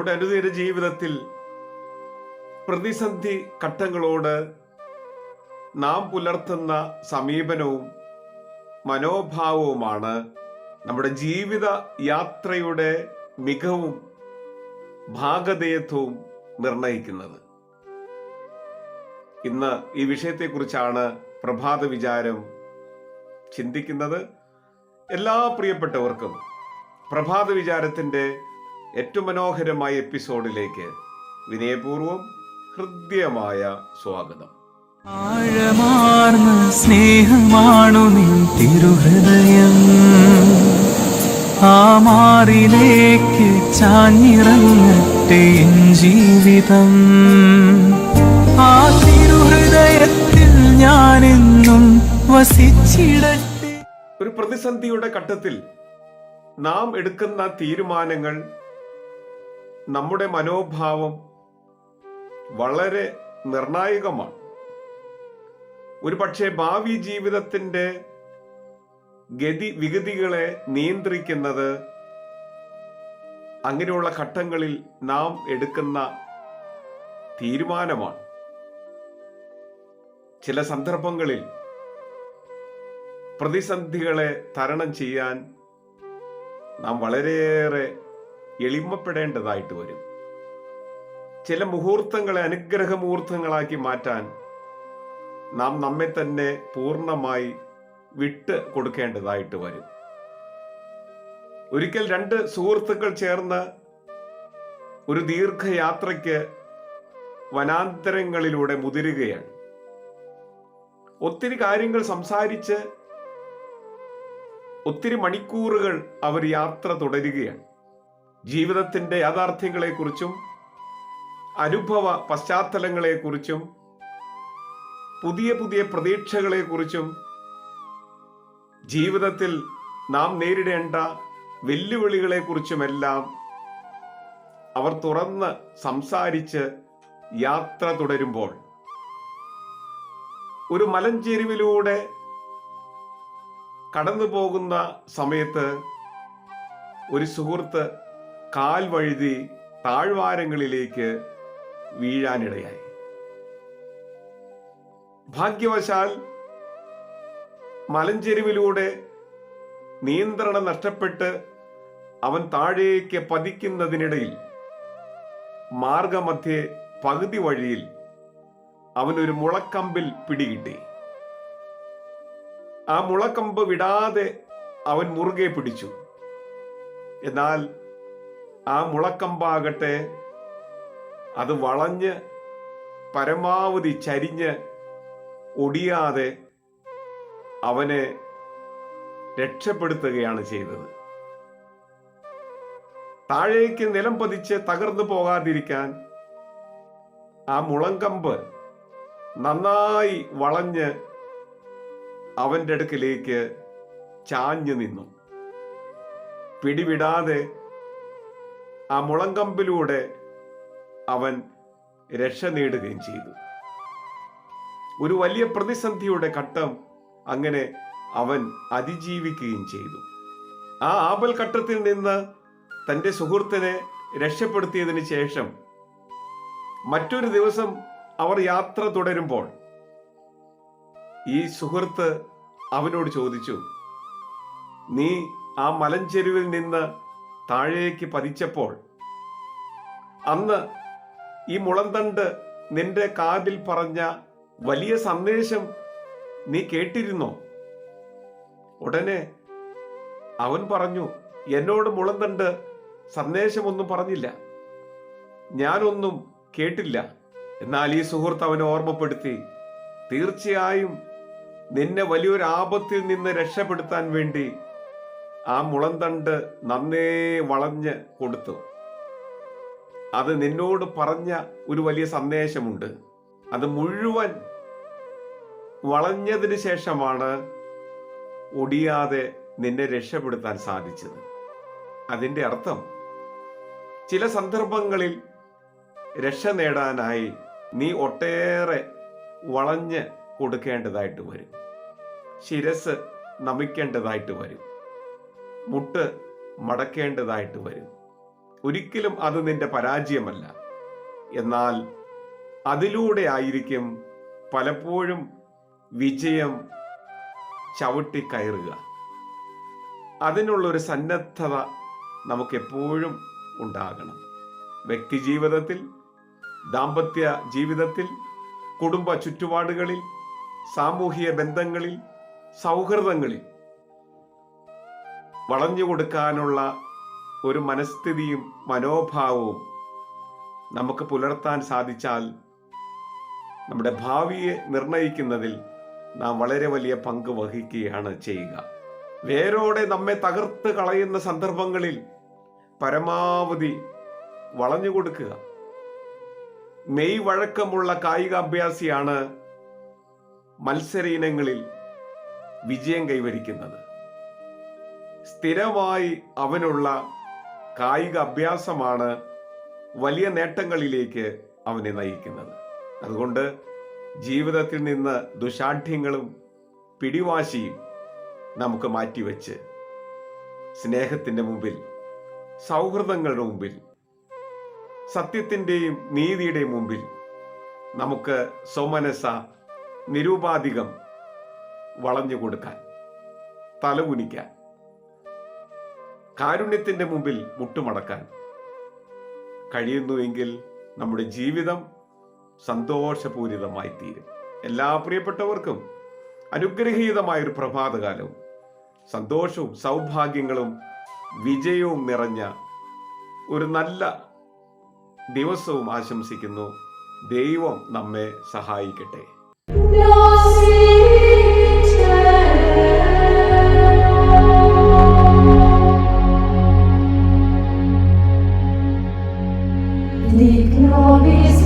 നമ്മുടെ അനുദിന ജീവിതത്തിൽ പ്രതിസന്ധി ഘട്ടങ്ങളോട് നാം പുലർത്തുന്ന സമീപനവും മനോഭാവവുമാണ് നമ്മുടെ ജീവിത യാത്രയുടെ മികവും ഭാഗധേയത്വവും നിർണയിക്കുന്നത്. ഇന്ന് ഈ വിഷയത്തെക്കുറിച്ചാണ് പ്രഭാത വിചാരം ചിന്തിക്കുന്നത്. എല്ലാ പ്രിയപ്പെട്ടവർക്കും പ്രഭാത വിചാരത്തിന്റെ ഏറ്റവും മനോഹരമായ എപ്പിസോഡിലേക്ക് വിനയപൂർവം ഹൃദ്യമായ സ്വാഗതം. ആഴമാർന്ന സ്നേഹമാണു നിൻ തിരുഹൃദയം, ആ മാറിലേക്ക് ചാഞ്ഞിറങ്ങട്ടെ എൻ ജീവിതം. ആ തിരുഹൃദയത്തിൽ ഞാനെന്നും വസിച്ചിടട്ടെ. ഒരു പ്രതിസന്ധിയുടെ ഘട്ടത്തിൽ നാം എടുക്കുന്ന തീരുമാനങ്ങൾ നമ്മുടെ മനോഭാവം വളരെ നിർണായകമാണ്. ഒരുപക്ഷെ ഭാവി ജീവിതത്തിന്റെ വിഗതികളെ നിയന്ത്രിക്കുന്നത് അങ്ങനെയുള്ള ഘട്ടങ്ങളിൽ നാം എടുക്കുന്ന തീരുമാനമാണ്. ചില സന്ദർഭങ്ങളിൽ പ്രതിസന്ധികളെ തരണം ചെയ്യാൻ നാം വളരെയേറെ എളിമപ്പെടേണ്ടതായിട്ട് വരും. ചില മുഹൂർത്തങ്ങളെ അനുഗ്രഹ മുഹൂർത്തങ്ങളാക്കി മാറ്റാൻ നാം നമ്മെ തന്നെ പൂർണ്ണമായി വിട്ട് കൊടുക്കേണ്ടതായിട്ട് വരും. ഒരിക്കൽ രണ്ട് സുഹൃത്തുക്കൾ ചേർന്ന് ഒരു ദീർഘയാത്രയ്ക്ക് വനാന്തരങ്ങളിലൂടെ മുതിരുകയാണ്. ഒത്തിരി കാര്യങ്ങൾ സംസാരിച്ച് ഒത്തിരി മണിക്കൂറുകൾ അവർ യാത്ര തുടരുകയാണ്. ജീവിതത്തിന്റെ യാഥാർത്ഥ്യങ്ങളെക്കുറിച്ചും അനുഭവ പശ്ചാത്തലങ്ങളെക്കുറിച്ചും പുതിയ പുതിയ പ്രതീക്ഷകളെക്കുറിച്ചും ജീവിതത്തിൽ നാം നേരിടേണ്ട വെല്ലുവിളികളെക്കുറിച്ചുമെല്ലാം അവർ തുറന്ന് സംസാരിച്ച് യാത്ര തുടരുമ്പോൾ ഒരു മലഞ്ചെരിവിലൂടെ കടന്നു പോകുന്ന സമയത്ത് ഒരു സുഹൃത്ത് കാൽ വഴുതി താഴ്വാരങ്ങളിലേക്ക് വീഴാനിടയായി. ഭാഗ്യവശാൽ മലഞ്ചെരിവിലൂടെ നിയന്ത്രണം നഷ്ടപ്പെട്ട് അവൻ താഴേക്ക് പതിക്കുന്നതിനിടയിൽ മാർഗമധ്യേ പകുതി വഴിയിൽ അവനൊരു മുളക്കമ്പിൽ പിടികിട്ടി. ആ മുളക്കമ്പ് വിടാതെ അവൻ മുറുകെ പിടിച്ചു. എന്നാൽ ആ മുളക്കമ്പാകട്ടെ അത് വളഞ്ഞ് പരമാവധി ചരിഞ്ഞ് ഒടിയാതെ അവനെ രക്ഷപ്പെടുത്തുകയാണ് ചെയ്തത്. താഴേക്ക് നിലം പതിച്ച് തകർന്നു പോകാതിരിക്കാൻ ആ മുളങ്കമ്പ് നന്നായി വളഞ്ഞ് അവന്റെ അടുക്കിലേക്ക് ചാഞ്ഞു നിന്നു. പിടിവിടാതെ ആ മുളങ്കമ്പിലൂടെ അവൻ രക്ഷ നേടുകയും ചെയ്തു. ഒരു വലിയ പ്രതിസന്ധിയുടെ ഘട്ടം അങ്ങനെ അവൻ അതിജീവിക്കുകയും ചെയ്തു. ആ ആപൽ ഘട്ടത്തിൽ നിന്ന് തന്റെ സുഹൃത്തിനെ രക്ഷപ്പെടുത്തിയതിനു ശേഷം മറ്റൊരു ദിവസം അവർ യാത്ര തുടരുമ്പോൾ ഈ സുഹൃത്ത് അവനോട് ചോദിച്ചു, നീ ആ മലഞ്ചെരുവിൽ നിന്ന് താഴേക്ക് പതിച്ചപ്പോൾ അന്ന് ഈ മുളന്തണ്ട് നിന്റെ കാതിൽ പറഞ്ഞ വലിയ സന്ദേശം നീ കേട്ടിരുന്നോ? ഉടനെ അവൻ പറഞ്ഞു, എന്നോട് മുളന്തണ്ട് സന്ദേശമൊന്നും പറഞ്ഞില്ല, ഞാനൊന്നും കേട്ടില്ല. എന്നാൽ ഈ സുഹൃത്ത് അവനെ ഓർമ്മപ്പെടുത്തി, തീർച്ചയായും നിന്നെ വലിയൊരു ആപത്തിൽ നിന്ന് രക്ഷപ്പെടുത്താൻ വേണ്ടി ആ മുളന്തണ്ട് നന്നേ വളഞ്ഞ് കൊടുത്തു. അത് നിന്നോട് പറഞ്ഞ ഒരു വലിയ സന്ദേശമുണ്ട്. അത് മുഴുവൻ വളഞ്ഞതിന് ശേഷമാണ് ഒടിയാതെ നിന്നെ രക്ഷപ്പെടുത്താൻ സാധിച്ചത്. അതിന്റെ അർത്ഥം ചില സന്ദർഭങ്ങളിൽ രക്ഷ നേടാനായി നീ ഒട്ടേറെ വളഞ്ഞ് കൊടുക്കേണ്ടതായിട്ട് വരും. ശിരസ് നമിക്കേണ്ടതായിട്ട് വരും. മുട്ട് മടക്കേണ്ടതായിട്ട് വരും. ഒരിക്കലും അത് നിന്റെ പരാജയമല്ല. എന്നാൽ അതിലൂടെ ആയിരിക്കും പലപ്പോഴും വിജയം ചവിട്ടിക്കയറുക. അതിനുള്ളൊരു സന്നദ്ധത നമുക്കെപ്പോഴും ഉണ്ടാകണം. വ്യക്തി ജീവിതത്തിൽ, ദാമ്പത്യ ജീവിതത്തിൽ, കുടുംബ ചുറ്റുപാടുകളിൽ, സാമൂഹിക ബന്ധങ്ങളിൽ, സൗഹൃദങ്ങളിൽ വളഞ്ഞു കൊടുക്കാനുള്ള ഒരു മനസ്ഥിതിയും മനോഭാവവും നമുക്ക് പുലർത്താൻ സാധിച്ചാൽ നമ്മുടെ ഭാവിയെ നിർണയിക്കുന്നതിൽ നാം വളരെ വലിയ പങ്ക് വഹിക്കുകയാണ് ചെയ്യുക. വേരോടെ നമ്മെ തകർത്ത് കളയുന്ന സന്ദർഭങ്ങളിൽ പരമാവധി വളഞ്ഞു കൊടുക്കുക. മെയ് വഴക്കമുള്ള കായികാഭ്യാസിയാണ് മത്സര ഇനങ്ങളിൽ വിജയം കൈവരിക്കുന്നത്. സ്ഥിരമായി അവനുള്ള കായിക അഭ്യാസമാണ് വലിയ നേട്ടങ്ങളിലേക്ക് അവനെ നയിക്കുന്നത്. അതുകൊണ്ട് ജീവിതത്തിൽ നിന്ന് ദുശാഠ്യങ്ങളും പിടിവാശിയും നമുക്ക് മാറ്റിവെച്ച് സ്നേഹത്തിൻ്റെ മുമ്പിൽ, സൗഹൃദങ്ങളുടെ മുമ്പിൽ, സത്യത്തിൻ്റെയും നീതിയുടെയും മുമ്പിൽ നമുക്ക് സ്വമനസ നിരൂപാധികം വളഞ്ഞു കൊടുക്കാൻ, തലകുനിക്കാൻ, കാരുണ്യത്തിൻ്റെ മുമ്പിൽ മുട്ടുമടക്കാൻ കഴിയുന്നുവെങ്കിൽ നമ്മുടെ ജീവിതം സന്തോഷപൂരിതമായി തീരും. എല്ലാ പ്രിയപ്പെട്ടവർക്കും അനുഗ്രഹീതമായൊരു പ്രഭാതകാലവും സന്തോഷവും സൗഭാഗ്യങ്ങളും വിജയവും നിറഞ്ഞ ഒരു നല്ല ദിവസവും ആശംസിക്കുന്നു. ദൈവം നമ്മെ സഹായിക്കട്ടെ. Lieb nur bis